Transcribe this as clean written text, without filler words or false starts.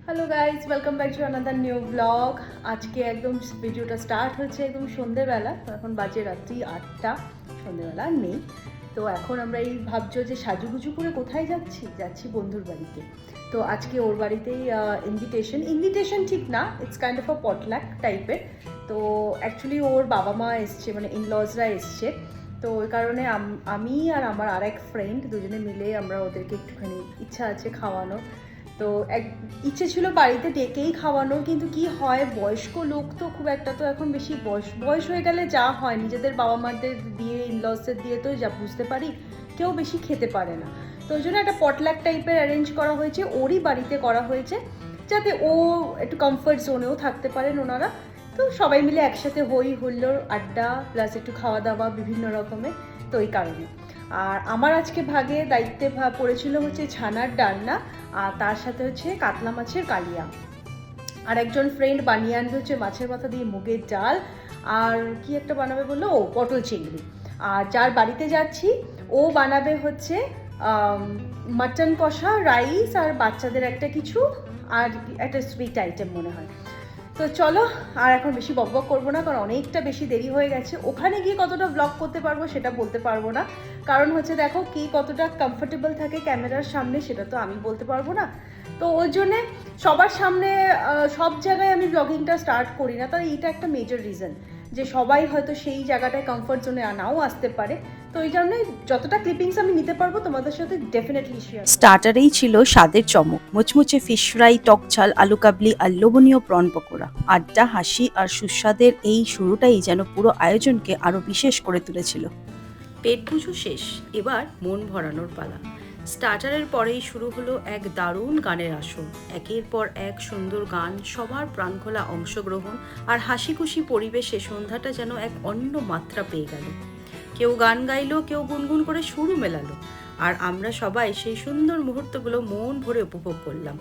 Hello guys, welcome back to another new blog. আজকে একদম ভিডিওটা স্টার্ট হচ্ছে একদম সন্ধেবেলা। এখন বাজে রাত্রি 8টা, সন্ধেবেলা আর নেই। তো এখন আমরা এই ভাবছো যে সাজুগুজু করে কোথায় যাচ্ছি বন্ধুর বাড়িতে। তো আজকে ওর বাড়িতেই ইনভিটেশন ঠিক না, ইটস কাইন্ড অফ আ পটলাক টাইপের। তো অ্যাকচুয়ালি ওর বাবা মা এসছে, মানে ইনলজরা এসছে। তো ওই কারণে আমি আর আমার আরেক ফ্রেন্ড দুজনে মিলে আমরা ওদেরকে একটুখানি ইচ্ছা আছে খাওয়ানো। তো ইচ্ছে ছিল বাড়িতে ডেকেই খাওয়ানোর, কিন্তু কি হয়, বয়স্ক লোক তো খুব একটা তো এখন বেশি বয়স হয়ে গেলে যা হয়, নিজেদের বাবা মাদের দিয়ে ইনলসদের দিয়ে তো যা বুঝতে পারি কেউ বেশি খেতে পারে না। তো ওই জন্য একটা পটলাক টাইপের অ্যারেঞ্জ করা হয়েছে, ওরই বাড়িতে করা হয়েছে, যাতে ও একটু কমফর্ট জোনেও থাকতে পারেন ওনারা। তো সবাই মিলে একসাথে হই হুল্লোড় আড্ডা প্লাস একটু খাওয়া দাওয়া বিভিন্ন রকমের। তো এই কারণে আর আমার আজকে ভাগে দায়িত্বে পড়েছিল হচ্ছে ছানার ডালনা, আর তার সাথে হচ্ছে কাতলা মাছের কালিয়া। আর একজন ফ্রেন্ড বানিয়ে আনবে হচ্ছে মাছের মাথা দিয়ে মুগের ডাল, আর কি একটা বানাবে বললো, ও পটল চিংড়ি। আর যার বাড়িতে যাচ্ছি ও বানাবে হচ্ছে মাটন কষা, রাইস, আর বাচ্চাদের একটা কিছু, আর একটা সুইট আইটেম মনে হয়। তো চলো, আর এখন বেশি বকবক করবো না, কারণ অনেকটা বেশি দেরি হয়ে গেছে। ওখানে গিয়ে কতটা ব্লগ করতে পারবো সেটা বলতে পারবো না, কারণ হচ্ছে দেখো কি কতটা কমফোর্টেবল থাকে ক্যামেরার সামনে সেটা তো আমি বলতে পারবো না। তো ওই জন্যে সবার সামনে সব জায়গায় আমি ব্লগিংটা স্টার্ট করি না, তাই এইটা একটা মেজর রিজন যে সবাই হয়তো সেই জায়গাটায় কমফোর্ট জোনে নাও আসতে পারে। তো এই জন্যে যতটা ক্লিপিংস আমি নিতে পারবো তোমাদের সাথে ডেফিনেটলি শেয়ার। স্টার্টারেই ছিল স্বাদের চমক, মুচমুচে ফিশ ফ্রাই, টক ঝাল আলু কাবলি আর লোভনীয় প্রন পকোড়া। আড্ডা, হাসি আর সুস্বাদের এই শুরুটাই যেন পুরো আয়োজনকে আরো বিশেষ করে তুলেছিল। পেট পুজো শেষ, এবার মন ভরানোর পালা। স্টার্টারের পরেই শুরু হলো এক দারুণ গানের আসর। একের পর এক সুন্দর গান, সবার প্রাণখোলা অংশগ্রহণ আর হাসি খুশি পরিবেশে সন্ধ্যাটা যেন এক অন্য মাত্রা পেয়ে গেল। কেউ গান গাইলো, কেউ গুনগুন করে সুরও মেলালো, আর আমরা সবাই সেই সুন্দর মুহূর্তগুলো মন ভরে উপভোগ করলাম।